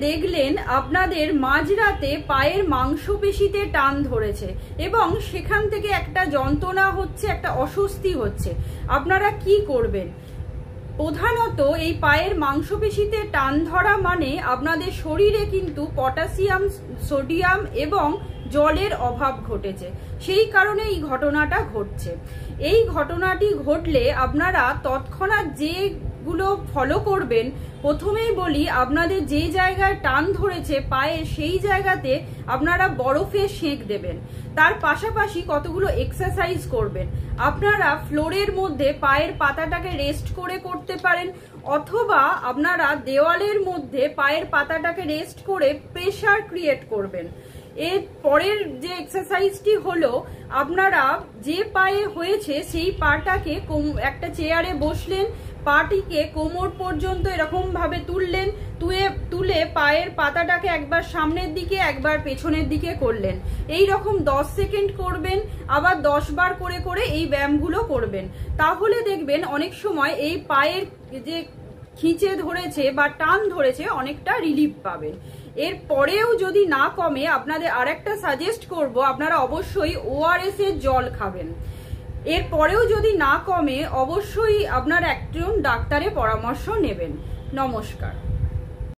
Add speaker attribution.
Speaker 1: দেখলেন আপনাদের মাঝরাতে পায়ের মাংসপেশিতে টান ধরেছে এবং সেখান থেকে একটা যন্ত্রণা হচ্ছে, একটা অস্বস্তি হচ্ছে, আপনারা কি করবেন? প্রধানত এই পায়ের মাংসপেশিতে টান ধরা মানে আপনাদের শরীরে কিন্তু পটাশিয়াম, সোডিয়াম এবং জলের অভাব ঘটেছে, সেই কারণে এই ঘটনাটা ঘটছে। এই ঘটনাটি ঘটলে আপনারা তৎক্ষণাৎ যেগুলো ফলো করবেন, প্রথমেই বলি আপনাদের যে জায়গায় টান ধরেছে পায়ে সেই জায়গাতে আপনারা বরফে সেঁক দেবেন। তার পাশাপাশি কতগুলো এক্সারসাইজ করবেন। আপনারা ফ্লোরের মধ্যে পায়ের পাতাটাকে রেস্ট করে করতে পারেন, অথবা আপনারা দেওয়ালের মধ্যে পায়ের পাতাটাকে রেস্ট করে প্রেসার ক্রিয়েট করবেন। এর পরের যে এক্সারসাইজটি হলো, আপনারা যে পায়ে হয়েছে সেই পাটাকে একটা চেয়ারে বসলেন, পাটিকে কোমর পর্যন্ত এরকম ভাবে তুললেন, তুলে পায়ের পাতাটাকে একবার সামনের দিকে একবার পেছনের দিকে করলেন। এই রকম 10 সেকেন্ড করবেন, আবার 10 বার করে করে এই ব্যায়ামগুলো করবেন। তাহলে দেখবেন অনেক সময় এই পায়ের যে খিঁচে ধরেছে বা টান ধরেছে অনেকটা রিলিফ পাবেন। এর পরেও যদি না কমে, আপনাদের আরেকটা সাজেস্ট করব, আপনারা অবশ্যই ORS এর জল খাবেন। এর পরেও যদি না কমে, অবশ্যই আপনার একজন ডাক্তারের পরামর্শ নেবেন। নমস্কার।